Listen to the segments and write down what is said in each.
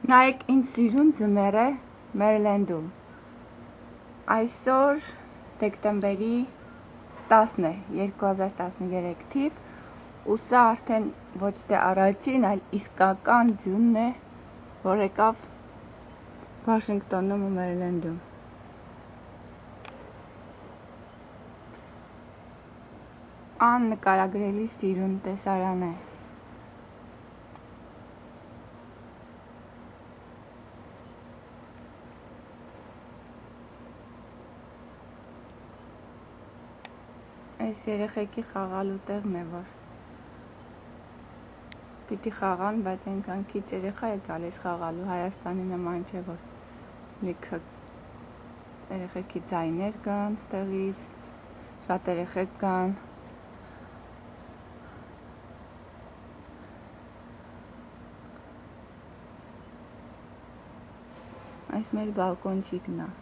Նայեք ինձ սիրուն ձմեռ է Մերիլենդում։ Այսօր դեկտեմբերի 10-ն է 2013 թիվ, ու սա արդեն ոչ թե առաջին, այլ իսկական ձյունն է, որ եկավ Վաշինգտոնում ու Մերիլենդում։ Աննկարագրելի սիրուն տեսարան է։ Այս երեխեքի խաղալու տեղն է, որ պիտի խաղան, բայց այնքան քիչ երեխա է գալիս խաղալու, Հայաստանի նման չէ, որ լիքը երեխեքի ձայներ կան ստեղից, շատ երեխեք կան։ Այս մեր բալկոնչիկն է։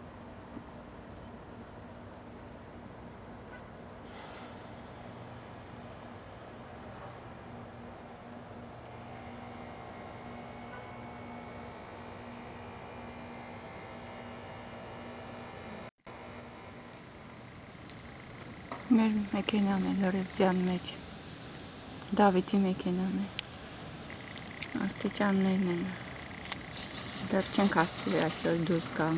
Մեր մեքենան է լրիվ մեջ, Դավիթի մեքենան է, աստիճաններն են, դեռ չենք հասցրի այսօր դուրս գալ։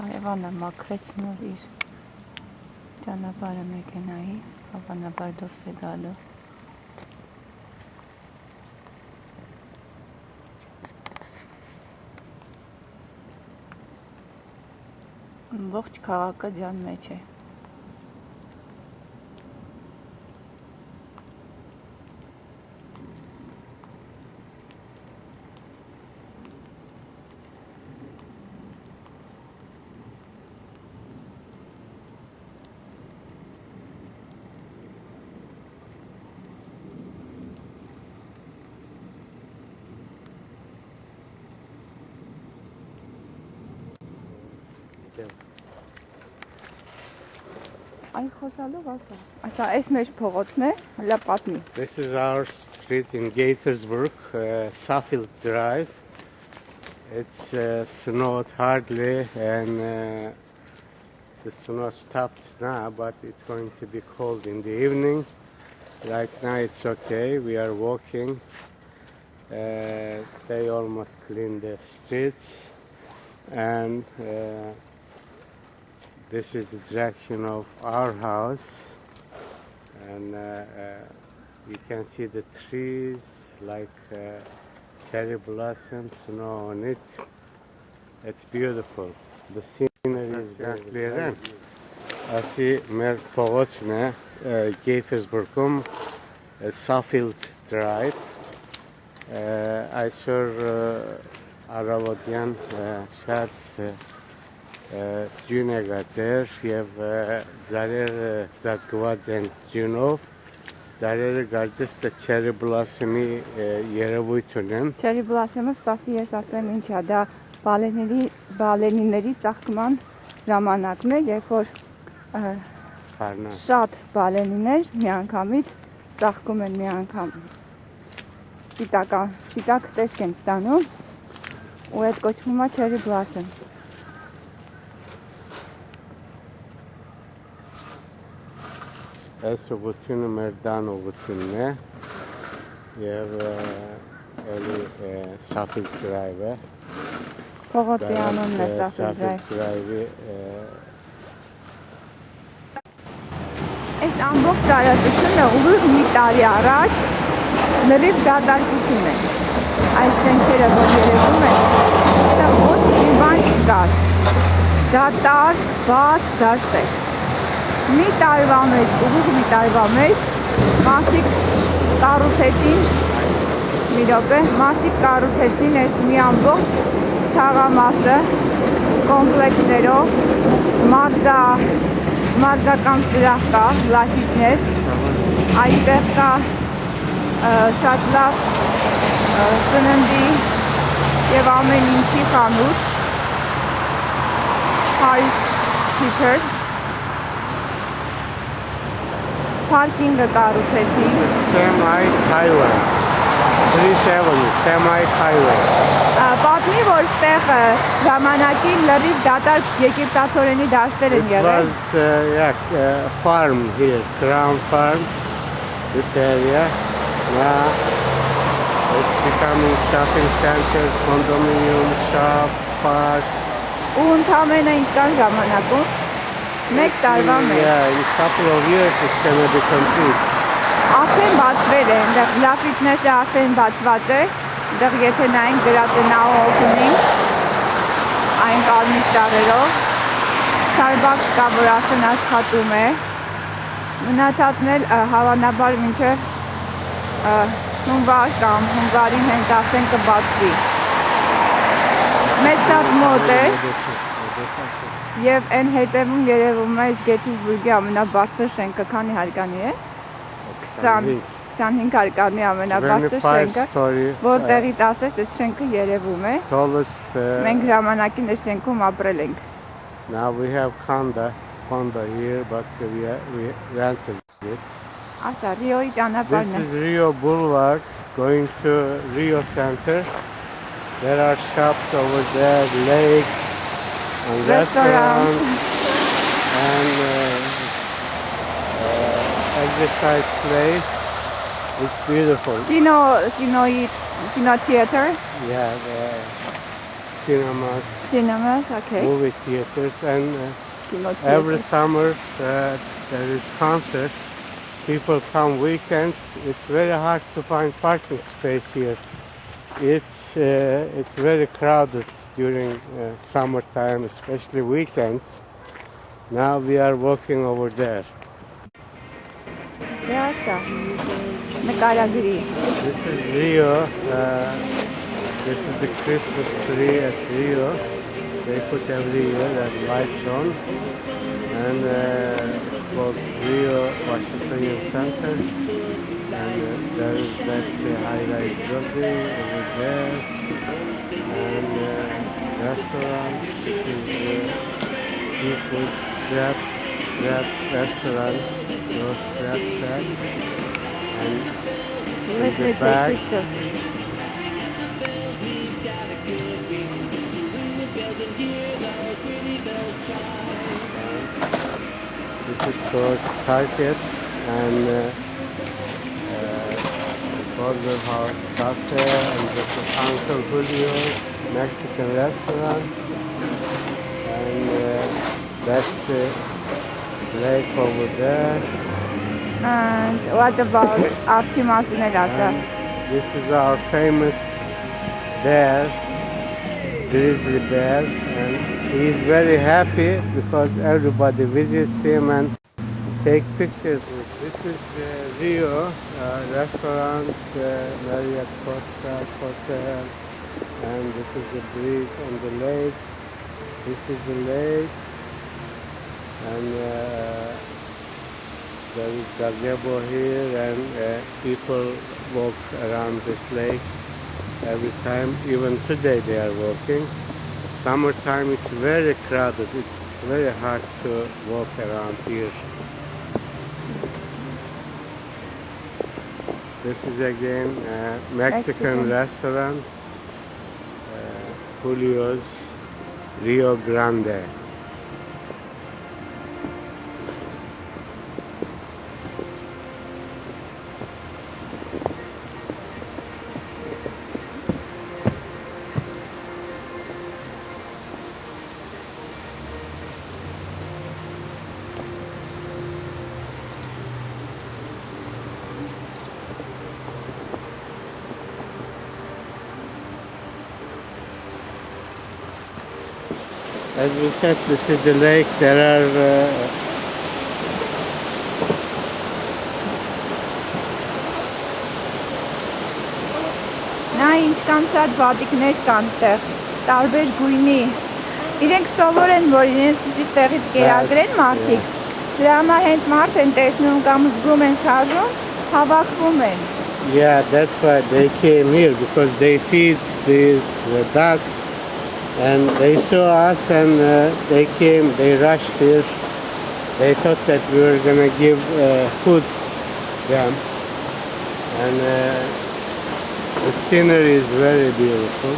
Հարևանը մաքրեց նոր իր ճանապարհը մեքենայի, հավանաբար դուրս է գալու։ Ողջ քաղաքը ձյան մեջ է։ This is our street in Gaithersburg, Suffield Drive. It's snowed hardly and the snow stopped now, but it's going to be cold in the evening. Right now it's okay, we are walking. They almost cleaned the streets and this is the direction of our house, and you can see the trees like cherry blossoms, snow on it. It's beautiful. The scenery is very clear. Asi մեր փողոցն է Gaithersburg-ում, Suffield Drive. Այսօր առավոտյան շատ Ձյուն է գացեր և ձարերը ծածկված են ձյունով, ձարերը կարծես թե չերի բլասեմի երևույթ ունեն։ Չերի բլասեմը, սպասի ես ասեմ ինչ է, դա բալենիների ծաղկման ժամանակն է, երբ որ շատ բալենիներ միանգամից ծաղկում են միանգամ, սպիտակ տեսք են ստանում ու այդ կոչվում է չերի բլասեմ։ Այս ուղղությունը մեր դան ուղղությունն է և էլի Suffield Drive է։ Փողոցի անունն է Suffield Drive-ի։ Այս ամբողջ տարածությունը ուղիղ մի տարի առաջ լրիվ դատարկություն է։ Այս շենքերը, որ երևում են, դա ոչ մի բան չկար։ Դատարկ, բաց, դաշտ է։ Մի տարվա մեջ, ուղիղ մի տարվա մեջ, մարդիկ կառուցեցին այս մի ամբողջ թաղամասը կոմպլեքսներով, մարզական սրահ կա, լաշիկներ, այստեղ կա շատ լավ սննդի և ամեն ինչի խանութ, Harris Teacher, Parking-ը կառուցեցին։ Semi-highway, 370, semi-highway. Պատմի, որ ստեղ ժամանակին լրիվ դատարկ եգիպտացորենի դաշտեր են It եղել։ was a farm here, crown farm, this area. Now it's becoming shopping center, condominium, shop, park. Ու ընդամենը ինչքան ժամանակում։ Մեկ տարվա մեջ։ Yeah, in a couple of years it's gonna be complete. Արդեն բացվել է, այնտեղ լաֆիտնեսը արդեն բացված է, այնտեղ եթե նայենք գրատնաու օգնին, այն կարմիր շաղերով, Starbucks կա, որ արդեն աշխատում է, մնացածն էլ հավանաբար մինչև հունվար կամ հունվարին հենց արդեն կբացվի։ Մեզ շատ մոտ է և այն հետևում երևում է Գեթիսբուրգի ամենաբարձր շենքը, քանի հարկանի է։ 25 հարկանի ամենաբարձր շենքը, որտեղից ասես այս շենքը երևում է։ Մենք ժամանակին այս շենքում ապրել ենք։ Now we have condo here, but we rented it. Ասա, Ռիոյի This ճանապարհն է։ is Rio Boulevard going to Rio Center. There are shops over there, lakes and restaurants and exercise place. It's beautiful. Kino theater, Yeah, cinemas, okay. movie theaters, and Kino every theater. summer there is concert. People come weekends. It's very hard to find parking space here. It's very crowded during summertime, especially weekends. Now we are walking over there. Ասա, նկարագրի։ This is Rio. This is the Christmas tree at Rio. They put every year that lights on, and it's called Rio Washingtonian Center. And there is that high-rise building over there, and restaurants. This is seafood crab restaurant, roast crab shack, and Let me take pictures. This is called Target and Border House Cafe, and this is Uncle Julio's Mexican restaurant, and that's the lake over there. And what about Archimasner, ասա։ This is our famous bear, grizzly bear, and he is very happy because everybody visits him and take pictures. This is Rio restaurants, Marriott Costa Hotel, and this is the bridge on the lake. This is the lake, and there is gazebo here, and people walk around this lake every time. Even today they are walking. Summertime it's very crowded. It's very hard to walk around here. This is again a Mexican restaurant, Julio's Rio Grande. As we said, this is the lake. There are Նա ինչքան շատ վատիկներ կան տեղ, տարբեր գույնի։ Իրենք սովոր են, որ իրենց պիտի տեղից կերակրեն մարդիկ, դրա համար հենց մարդ են տեսնում կամ զգում են շարժում, հավաքվում են։ yeah, that's why they came here, because they feed these ducks, and they saw us, and they came. They rushed here. They thought that we were gonna give food dam, and the scenery is very beautiful.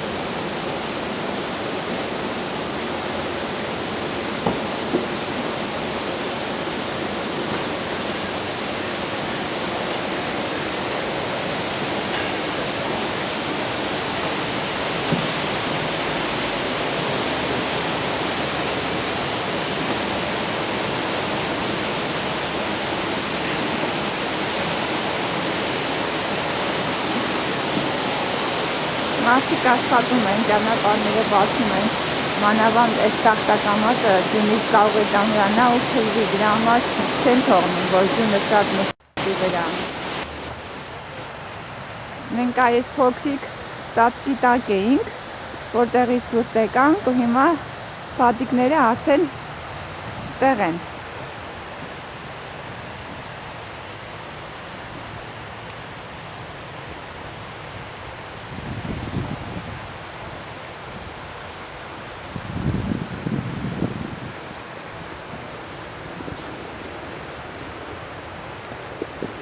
Մարդիկ աշխատում են, ճանապարհները բացում են, մանավանդ այս տախտակամածը Ձյունից կարող է տանրանա ու թեժի, դրա համար չեն թողնում, որ Ձյունը շատ մշտի վրա։ Մենք այս փոքրիկ ծածկի տակ էինք, որտեղից դուրս եկանք ու հիմա պատիկները արդեն տեղ են։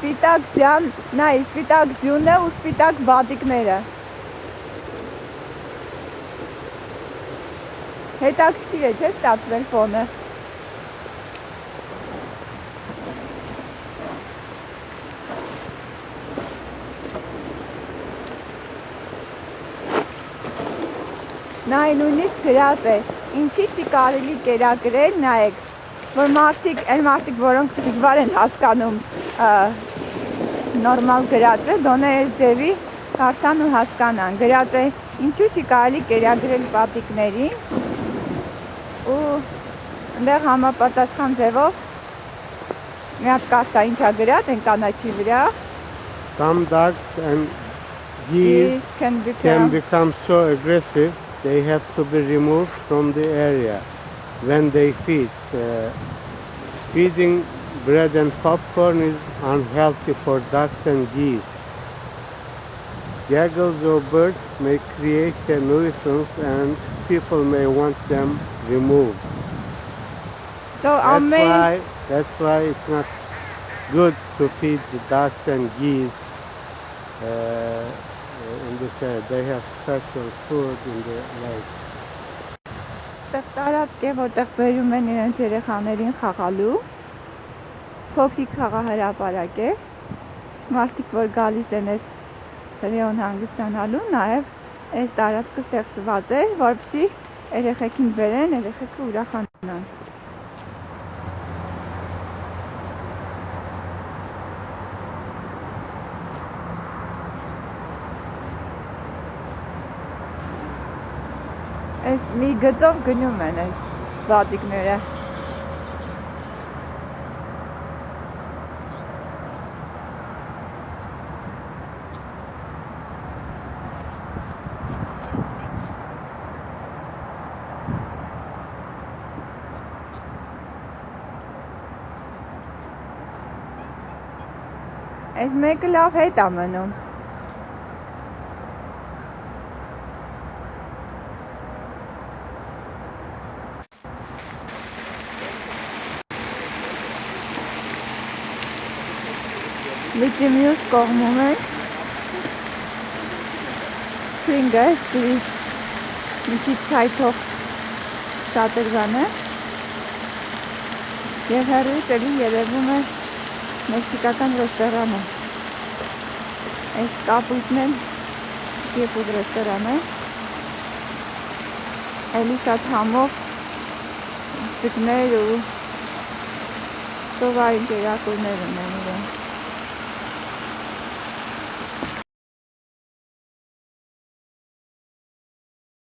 Սպիտակ ձյան, նայ, սպիտակ ձյունը ու սպիտակ բադիկները։ Հետաքրքիր է, չէ՞ ստացվել ֆոնը։ Նայ, նույնիսկ գրած է, ինչի չի կարելի կերակրել, նայեք, որ այն մարդիկ, որոնք դժվար են հասկանում նորմալ գրած է, դոնե այս ձևի կարդան ու հասկանան, գրած է, ինչու չի կարելի կերակրել պատիկներին ու ընդեղ համապատասխան ձևով մի հատ կարդա ինչա գրած են կանաչի վրա. Some dogs and geese can become so aggressive they have to be removed from the area when they feed. Feeding bread and popcorn is unhealthy for ducks and geese. Gaggles of birds may create a nuisance and people may want them removed. So that's why it's not good to feed the ducks and geese in this area. They have special food in the lake. Տարածք է, որտեղ բերում են իրենց երեխաներին խաղալու, փոքրիկ խաղահրապարակ է, մարդիկ, որ գալիս են այս հրեոն հանգստանալու, նաև այս տարածքը ստեղծված է, որպեսզի երեխեքին բերեն, երեխեքը ուրախանան։ Այս մի գծով գնում են այս բադիկները։ Այս մեկը լավ հետ է մնում։ Լճի մյուս կողմում ենք Springa, մի քիչ ցայտող շատրվան է և հեռուց էլի երևում է մեքսիկական ռեստորանը։ Այս կապույտն են սիֆուդ ռեստորան է, էլի շատ համով ձկներ ու սովային կերակուրներ ունեն իրեն։